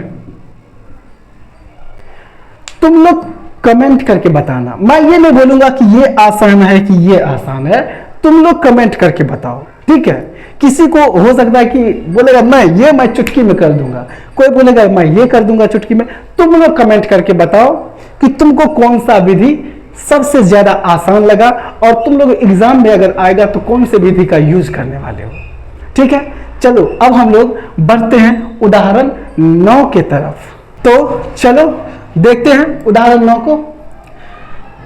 तुम लोग कमेंट करके बताना, मैं ये नहीं बोलूंगा कि ये आसान है कि ये आसान है, तुम लोग कमेंट करके बताओ। ठीक है, किसी को हो सकता है कि बोलेगा मैं चुटकी में कर दूंगा, कोई बोलेगा मैं ये कर दूंगा चुटकी में। तुम लोग कमेंट करके बताओ कि तुमको कौन सा विधि सबसे ज्यादा आसान लगा, और तुम लोग एग्जाम में अगर आएगा तो कौन से विधि का यूज करने वाले हो। ठीक है, चलो अब हम लोग बढ़ते हैं उदाहरण 9 के तरफ। तो चलो देखते हैं उदाहरण 9 को।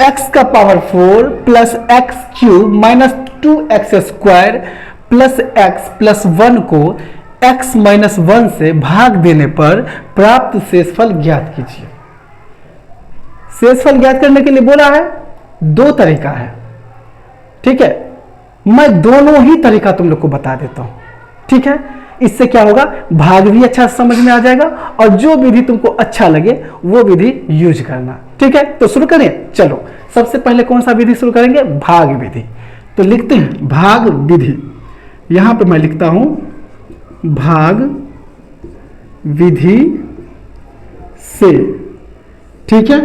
x का power 4 plus x cube minus 2x square plus x plus 1 को x माइनस 1 से भाग देने पर प्राप्त शेषफल ज्ञात कीजिए। शेषफल ज्ञात करने के लिए बोला है, 2 तरीका है। ठीक है, मैं दोनों ही तरीका तुम लोग को बता देता हूं। ठीक है, इससे क्या होगा, भाग भी अच्छा समझ में आ जाएगा, और जो विधि तुमको अच्छा लगे वो विधि यूज करना। ठीक है, तो शुरू करें। चलो सबसे पहले कौन सा विधि शुरू करेंगे, भाग विधि। तो लिखते हैं भाग विधि, यहां पे मैं लिखता हूं भाग विधि से। ठीक है,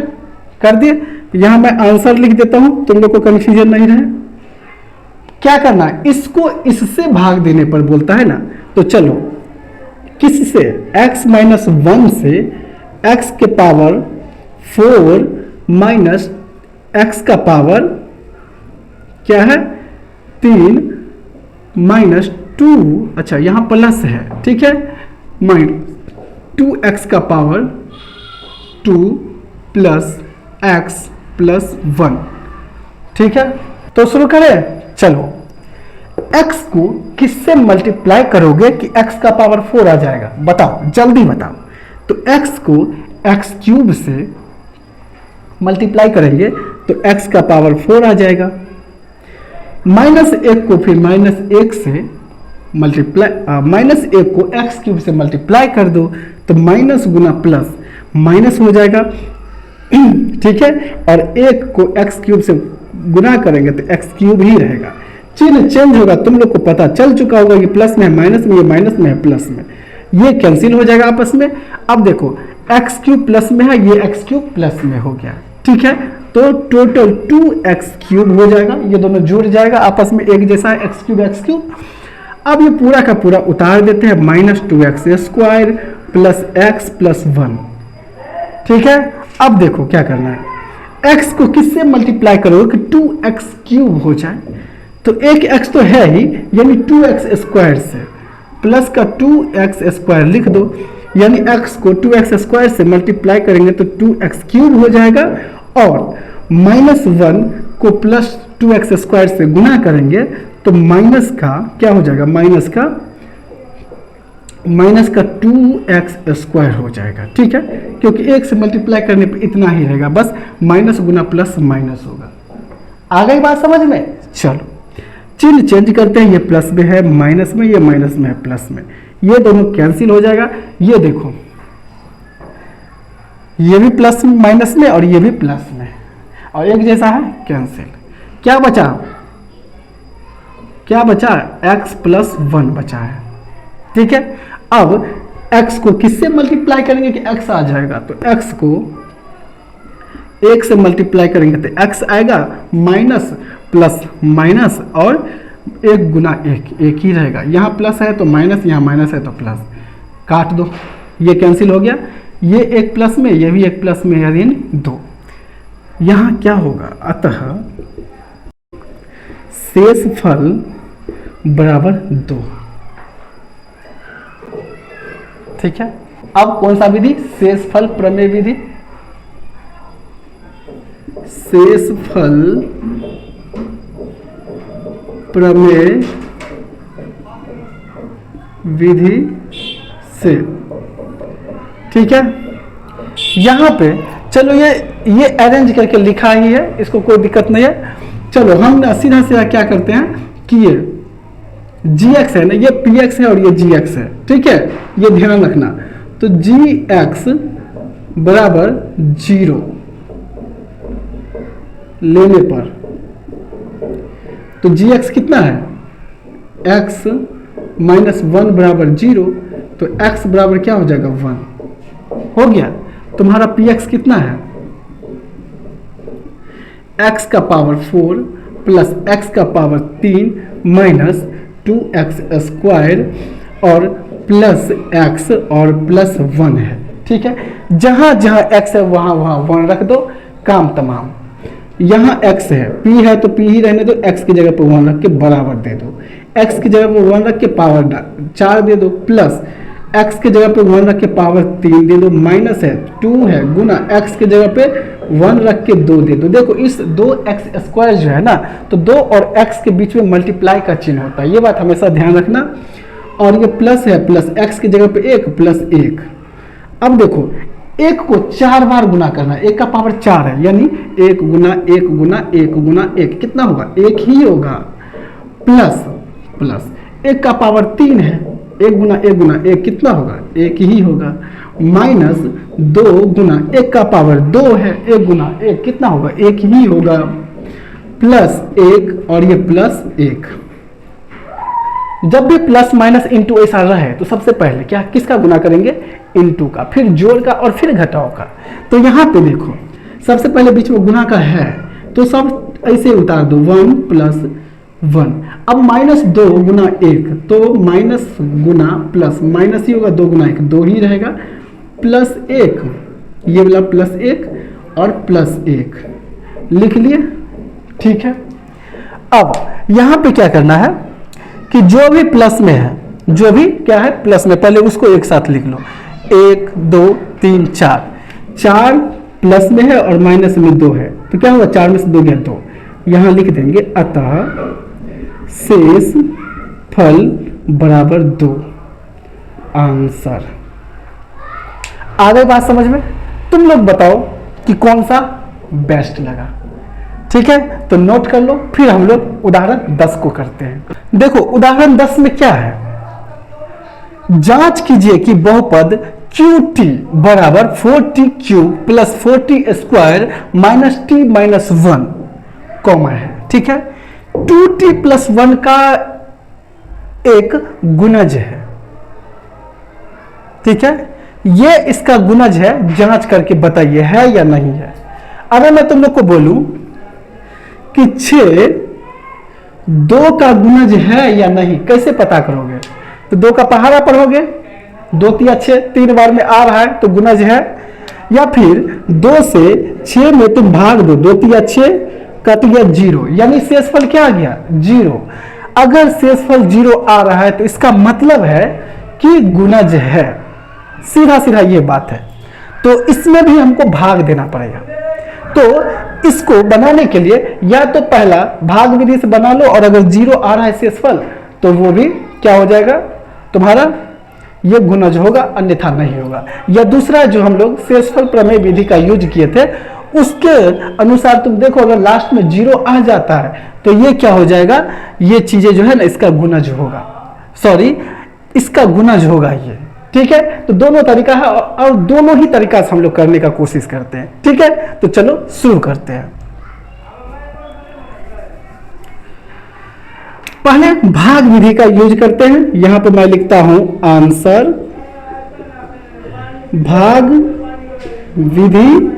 कर दिए। यहां मैं आंसर लिख देता हूं, तुम लोग को कंफ्यूजन नहीं रहे। क्या करना है, इसको इससे भाग देने पर बोलता है ना, तो चलो किससे, x माइनस 1 से x के पावर 4 माइनस x का पावर क्या है 3 माइनस 2, अच्छा यहां प्लस है। ठीक है, माइनस 2x का पावर 2 प्लस x प्लस 1। ठीक है, तो शुरू करें। चलो x को किससे मल्टीप्लाई करोगे कि x का पावर 4 आ जाएगा? बताओ, जल्दी बताओ। तो x को x क्यूब से मल्टीप्लाई करेंगे तो x का पावर 4 आ जाएगा। -1 को फिर -1 से मल्टीप्लाई, -1 को x क्यूब से मल्टीप्लाई कर दो तो माइनस गुना प्लस माइनस हो जाएगा, ठीक है। और 1 को x क्यूब से गुना करेंगे तो x क्यूब ही रहेगा, चिन्ह चेंज होगा। तुम लोग को पता चल चुका होगा कि प्लस में है माइनस में, ये माइनस में है प्लस में, ये कैंसिल हो जाएगा आपस में। अब देखो x क्यूब प्लस में है, ये x क्यूब प्लस में हो गया, ठीक है। तो टोटल 2x क्यूब हो जाएगा, ये दोनों जुड़ जाएगा आपस में, एक जैसा है x क्यूब। अब ये पूरा का पूरा उतार देते हैं, -2x² प्लस x प्लस 1, ठीक है। अब देखो क्या करना है, x को किससे मल्टीप्लाई करोगे कि 2x क्यूब हो जाए? तो एक x तो है ही, यानी 2x² से प्लस का 2x² लिख दो, यानी x को 2x² से मल्टीप्लाई करेंगे तो 2x क्यूब हो जाएगा। और -1 को प्लस 2x² से गुना करेंगे तो माइनस का क्या हो जाएगा, माइनस का 2x² हो जाएगा, ठीक है। क्योंकि 1 से मल्टीप्लाई करने पे इतना ही रहेगा, बस माइनस गुना प्लस माइनस होगा। आ गई बात समझ में? चलो चिन्ह चेंज करते हैं, ये प्लस में है माइनस में, ये माइनस में है प्लस में, ये दोनों कैंसिल हो जाएगा। ये देखो ये भी प्लस माइनस में और ये भी प्लस में, और एक जैसा है, कैंसिल। क्या बचा? x प्लस 1 बचा है, ठीक है। अब x को किससे मल्टीप्लाई करेंगे कि x आ जाएगा? तो x को 1 से मल्टीप्लाई करेंगे तो x आएगा, माइनस प्लस माइनस और 1 गुना 1, 1 ही रहेगा। यहाँ प्लस है तो माइनस, यहाँ माइनस है तो प्लस, काट दो, ये कैंसिल हो गया। ये 1 प्लस में, ये भी 1 प्लस में, यानी 2। यहाँ क्या होगा? अतः शेषफल बराबर 2, ठीक है। अब कौन सा विधि? शेषफल प्रमेय विधि। शेषफल प्रमेय विधि से, ठीक है। यहां पे चलो ये अरेंज करके लिखा ही है, इसको कोई दिक्कत नहीं है। चलो हम सीधा सीधा क्या करते हैं कि ये gx है ना, ये px है और ये gx है, ठीक है, ये ध्यान रखना। तो gx बराबर 0 लेने पर, तो gx कितना है? x -1 बराबर 0, तो x बराबर क्या हो जाएगा? 1 हो गया। तुम्हारा px कितना है? x का पावर 4 प्लस x का पावर 3 माइनस 2x² और प्लस x और प्लस 1 है, ठीक है। जहां जहां x है वहां वहां 1 रख दो, काम तमाम। यहाँ x है, p है तो p ही रहने दो, x की जगह पर 1 रख के बराबर दे दो, x की जगह पर 1 रख के पावर 4 दे दो, प्लस x की जगह पे 1 रख के पावर 3 दे दो, माइनस है 2 है गुना x की जगह पे 1 रख के 2 दे दो। देखो इस 2x² जो है ना, तो 2 और x के बीच में मल्टीप्लाई का चिन्ह होता है, ये बात हमेशा ध्यान रखना। और ये प्लस है, प्लस x की जगह पे 1 प्लस 1। अब देखो 1 को 4 बार गुना करना है, 1 का पावर 4 है, यानी 1 गुना 1 गुना 1 गुना 1 कितना होगा? 1 ही होगा, प्लस प्लस 1 का पावर 3 है, 1 गुना 1 कितना होगा? 1 ही होगा, माइनस 2 गुना 1 का पावर 2 है, 1 गुना 1 कितना होगा? 1 ही होगा, प्लस 1 और ये प्लस 1। जब भी प्लस माइनस इंटू ऐसा रहे तो सबसे पहले क्या किसका गुना करेंगे? इंटू का, फिर जोड़ का और फिर घटाव का। तो यहाँ पे देखो सबसे पहले बीच में गुना का है तो सब ऐसे उतार दो, 1 प्लस 1। अब -2 गुना 1 तो माइनस गुना प्लस माइनस ही होगा, 2 गुना 1 2 ही रहेगा, प्लस 1 ये वाला प्लस 1 और प्लस 1 लिख लिए, ठीक है। अब यहाँ पे क्या करना है कि जो भी प्लस में है, जो भी क्या है प्लस में, पहले उसको एक साथ लिख लो, 1 2 3 4 प्लस में है और माइनस में 2 है, तो क्या होगा? 4 में से 2 गया 2, यहाँ लिख देंगे। अतः शेष फल बराबर 2। आंसर। आ गई बात समझ में? तुम लोग बताओ कि कौन सा बेस्ट लगा। ठीक है, तो नोट कर लो, फिर हम लोग उदाहरण 10 को करते हैं। देखो उदाहरण 10 में क्या है, जांच कीजिए कि बहुपद QT बराबर 4t cube plus 4t square minus t minus 1 common है। ठीक है, 2t प्लस 1 का एक गुणज है। ठीक है, ये इसका गुणज है, जांच करके बताइए है या नहीं है। अगर मैं तुम लोग को बोलूं कि 6 2 का गुणज है या नहीं, कैसे पता करोगे? तो 2 का पहाड़ा पढ़ोगे, 2 तिया 6, 3 बार में आ रहा है तो गुणज है। या फिर 2 से 6 में तुम भाग दो, 2 तिया 6 कट गया 0, यानी शेषफल क्या आ गया? 0। अगर शेषफल 0 आ रहा है तो इसका मतलब है कि गुणज है। सीधा सीधा ये बात है। तो इसमें भी हमको भाग देना पड़ेगा। तो इसको बनाने के लिए या तो पहला भाग विधि से बना लो, और अगर 0 आ रहा है शेषफल तो वो भी क्या हो जाएगा तुम्हारा, ये गुणज होगा, अन्यथा नहीं होगा। या दूसरा जो हम लोग शेषफल प्रमेय विधि का यूज किए थे उसके अनुसार तुम देखो, अगर लास्ट में 0 आ जाता है तो ये क्या हो जाएगा, ये चीजें जो है ना इसका गुणज होगा, सॉरी इसका गुणज होगा ये। ठीक है, तो दोनों तरीका है और दोनों ही तरीका से हम लोग करने का कोशिश करते हैं। ठीक है, तो चलो शुरू करते हैं। पहले भाग विधि का यूज करते हैं। यहां पे मैं लिखता हूं आंसर भाग विधि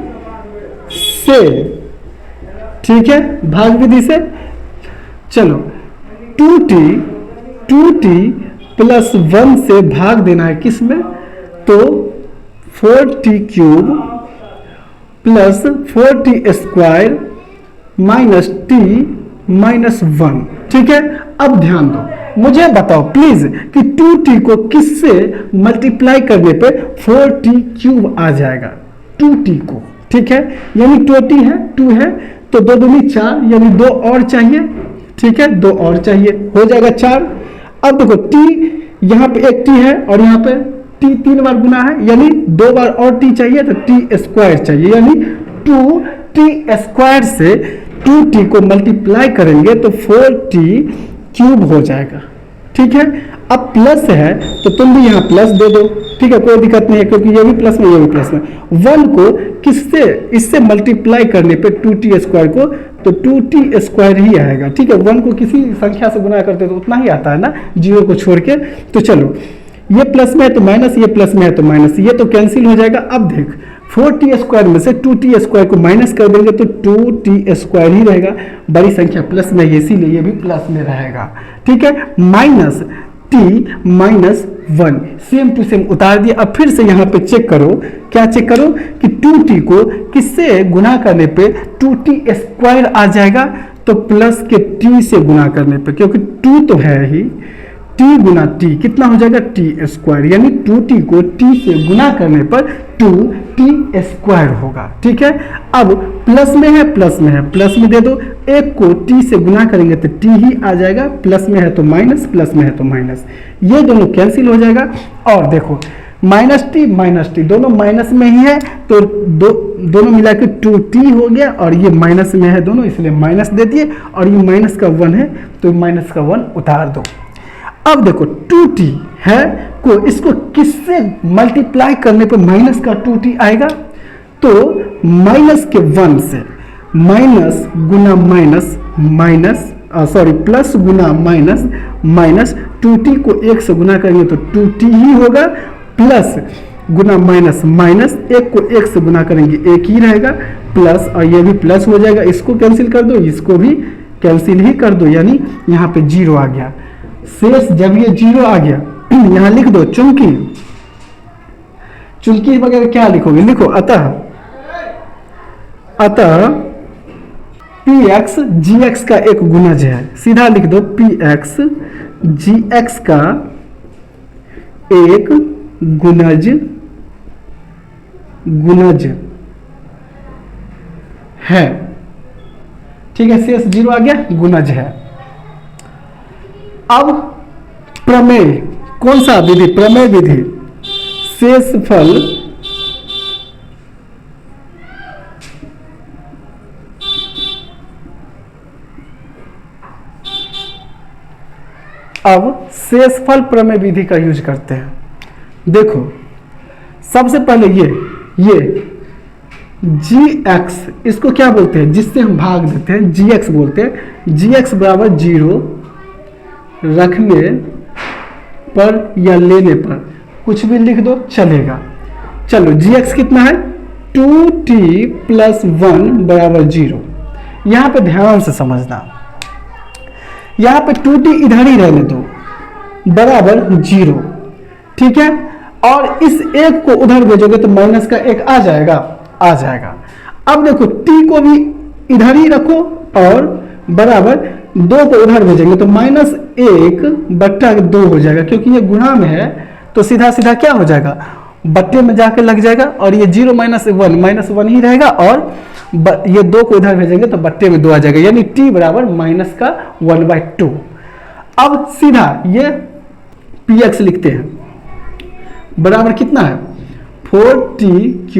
से। ठीक है, भाग विधि से। चलो 2t प्लस 1 से भाग देना है किस में, तो 4t cube plus 4t square minus t minus 1। ठीक है, अब ध्यान दो, मुझे बताओ प्लीज कि 2t को किससे मल्टीप्लाई करने पे 4t क्यूब आ जाएगा, 2t को। ठीक है, यानी 2t है, 2 है तो 2 दूनी 4, यानी 2 और चाहिए। ठीक है, 2 और चाहिए, हो जाएगा 4। अब देखो t यहाँ पे एक t है और यहाँ पे t 3 बार गुना है, यानी 2 बार और t चाहिए, तो t स्क्वायर चाहिए, यानी 2t स्क्वायर से 2t को मल्टीप्लाई करेंगे तो 4t क्यूब हो जाएगा। ठीक है, अब प्लस है तो तुम भी यहाँ प्लस दे दो। ठीक है, कोई दिक्कत नहीं है, क्योंकि ये भी प्लस में ये भी प्लस में। 1 को किससे, इससे मल्टीप्लाई करने पे 2t स्क्वायर को, तो 2t स्क्वायर ही आएगा। ठीक है, 1 को किसी संख्या से गुना करते तो उतना ही आता है ना, 0 को छोड़ के। तो चलो ये प्लस में है तो माइनस, ये प्लस में है तो माइनस, ये तो कैंसिल हो जाएगा। अब देख 4t स्क्वायर में से 2t स्क्वायर को माइनस कर देंगे तो 2t स्क्वायर ही रहेगा, बड़ी संख्या प्लस में है इसीलिए ये भी प्लस में रहेगा। ठीक है, minus t minus 1 same to same उतार दिया। अब फिर से यहाँ पे चेक करो, क्या चेक करो कि 2t को किससे गुना करने पे 2t स्क्वायर आ जाएगा, तो प्लस के t से गुना करने पे, क्योंकि 2 तो है ही, t गुना t कितना हो जाएगा, t स्क्वायर, यानी 2t को t से गुना करने पर 2t स्क्वायर होगा। ठीक है, अब प्लस में है, प्लस में है, प्लस में दे दो, एक को t से गुना करेंगे तो t ही आ जाएगा, प्लस में है तो माइनस, प्लस में है तो माइनस, ये दोनों कैंसिल हो जाएगा। और देखो माइनस टी दोनों माइनस में ही है तो दोनों मिला के 2t हो गया, और ये माइनस में है दोनों इसलिए माइनस दे दिए, और ये माइनस का 1 है तो माइनस का 1 उतार दो। अब देखो 2t है को इसको किससे मल्टीप्लाई करने पर माइनस का 2t आएगा, तो माइनस के 1 से माइनस गुना माइनस माइनस सॉरी प्लस गुना माइनस माइनस 2t को 1 से गुना करेंगे तो 2t ही होगा, प्लस गुना माइनस माइनस 1 को 1 से गुना करेंगे 1 ही रहेगा, प्लस और ये भी प्लस हो जाएगा, इसको कैंसिल कर दो, इसको भी कैंसिल ही कर दो, यानी यहाँ पे 0 आ गया। शेष जब ये 0 आ गया यहाँ लिख दो चुंकी, चुंकी वगैरह क्या लिखोगे, लिखो अतः px gx का एक गुणज है, सीधा लिख दो px gx का एक गुणज है। ठीक है, शेष 0 आ गया, गुणज है। अब प्रमेय, कौन सा विधि? प्रमेय विधि। शेषफल अब शेषफल प्रमेय विधि का यूज करते हैं। देखो सबसे पहले ये gx, इसको क्या बोलते हैं? जिससे हम भाग देते हैं gx बोलते हैं। gx बराबर 0 रखने पर या लेने पर कुछ भी लिख दो चलेगा। चलो gx कितना है? 2t + 1 बराबर 0। यहां पे ध्यान से समझना, यहां पे 2t इधर ही रहने दो बराबर 0, ठीक है। और इस एक को उधर भेजोगे तो माइनस का एक आ जाएगा, आ जाएगा। अब देखो t को भी इधर ही रखो और बराबर 2 को उधर भेजेंगे तो -1/2 हो जाएगा, क्योंकि ये गुणा में है तो सीधा सीधा क्या हो जाएगा? बट्टे में जाके लग जाएगा और ये 0 - 1 ही रहेगा और ये 2 को इधर भेजेंगे तो बट्टे में 2 आ जाएगा, यानी t बराबर -1/2। अब सीधा ये px लिखते हैं, बराबर कितना है? 4t³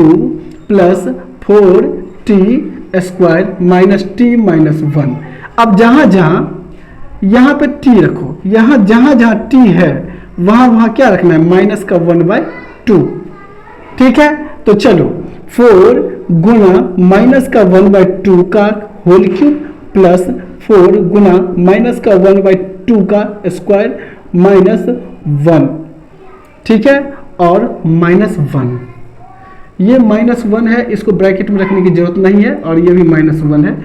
+ 4t² - t - 1। अब जहां जहां यहां पे t रखो, यहां जहां जहां t है वहां वहां क्या रखना है? -1/2, ठीक है। तो चलो 4 गुना -1/2 का होल क्यूब प्लस 4 गुना -1/2 का स्क्वायर -1, ठीक है, और -1। ये -1 है, इसको ब्रैकेट में रखने की जरूरत नहीं है, और ये भी -1 है,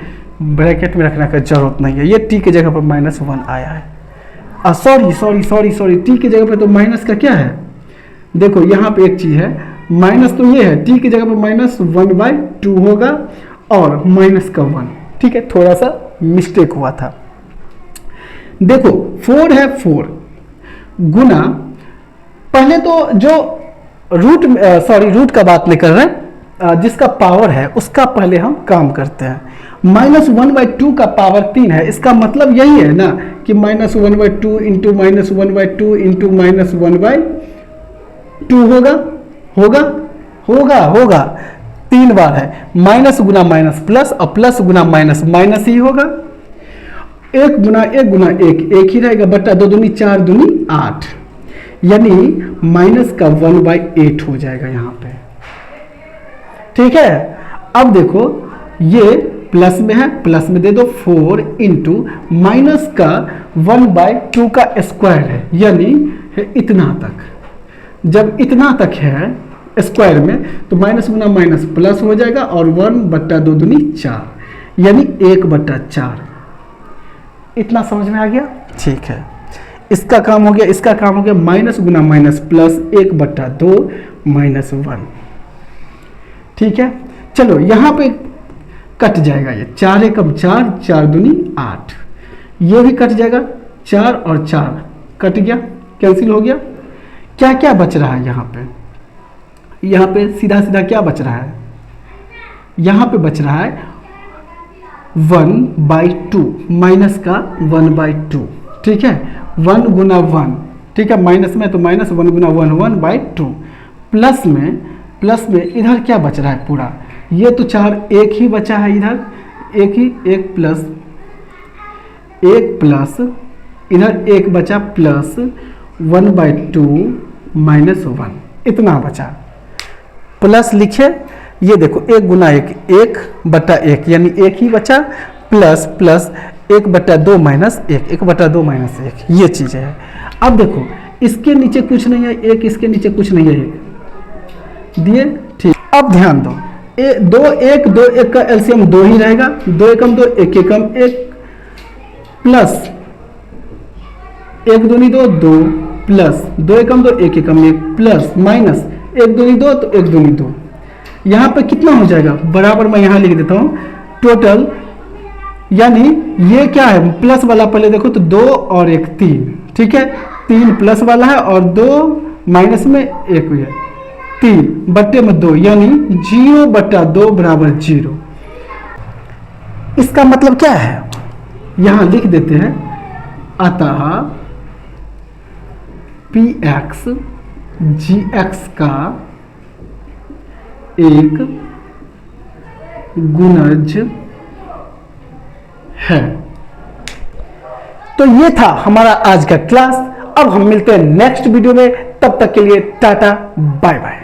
ब्रैकेट में रखने की जरूरत नहीं है। ये t के जगह पर -1 आया है। सॉरी, t की जगह पे तो माइनस का क्या है? देखो यहाँ पे एक चीज है, माइनस तो ये है, t की जगह पे -1/2 होगा और माइनस का 1, ठीक है, थोड़ा सा मिस्टेक हुआ था। देखो 4 है, 4 गुना, पहले तो जो रूट का बात नहीं कर रहे हैं, जिसका पावर है उसका पहले हम काम करते हैं। -1/2 का पावर 3 है, इसका मतलब यही है ना कि -1/2 इंटू -1/2 इंटू -1/2 होगा 3 बार है। माइनस गुना माइनस प्लस और प्लस गुना माइनस माइनस ही होगा। 1 गुना 1 गुना 1 ही रहेगा, बटा 2 दूनी 4 दूनी 8, यानी माइनस का 1/8 हो जाएगा यहाँ पे, ठीक है। अब देखो ये प्लस में है, प्लस में दे दो 4 इंटू माइनस का 1/2 का स्क्वायर है, यानी है इतना तक। जब इतना तक है स्क्वायर में तो माइनस गुना माइनस प्लस हो जाएगा और 1/2 दूनी 4, यानी 1/4। इतना समझ में आ गया? ठीक है, इसका काम हो गया, इसका काम हो गया। माइनस गुना माइनस प्लस 1/2 -1, ठीक है। चलो यहाँ पे कट जाएगा, ये 4 एकम 4, 4 दूनी 8, ये भी कट जाएगा, 4 और 4 कट गया, कैंसिल हो गया। क्या क्या बच रहा है यहाँ पे? यहाँ पे सीधा सीधा क्या बच रहा है? यहाँ पे बच रहा है 1/2, माइनस का 1/2, ठीक है। 1 गुना 1, ठीक है, माइनस में तो माइनस 1 गुना 1 1/2, प्लस में इधर क्या बच रहा है पूरा? ये तो 4, एक ही बचा है इधर, एक प्लस इधर 1 बचा प्लस 1/2 -1, इतना बचा। प्लस लिखे, ये देखो 1 गुना 1 1/1, यानी 1 ही बचा, प्लस 1/2 -1, 1/2 -1, ये चीज़ है। अब देखो इसके नीचे कुछ नहीं है, 1 इसके नीचे कुछ नहीं है, 1 दिए, ठीक। अब ध्यान दो, 2 1 का एलसीएम 2 ही रहेगा, 2 एकम 2 1 एकम 1 प्लस 1 दूनी 2 2 प्लस 2 एकम 2 1 एकम 1 प्लस माइनस 1 दूनी 2 तो 1 दूनी 2, यहाँ पे कितना हो जाएगा? बराबर मैं यहाँ लिख देता हूँ टोटल, यानी ये क्या है? प्लस वाला पहले देखो तो 2 और 1 3, ठीक है, 3 प्लस वाला है और 2 माइनस में 1 हुआ, 3 बट्टे में 2, यानी 0/2 बराबर 0। इसका मतलब क्या है? यहां लिख देते हैं, अतः पी एक्स जी एक्स का एक गुणज है। तो ये था हमारा आज का क्लास। अब हम मिलते हैं नेक्स्ट वीडियो में, तब तक के लिए टाटा बाय बाय।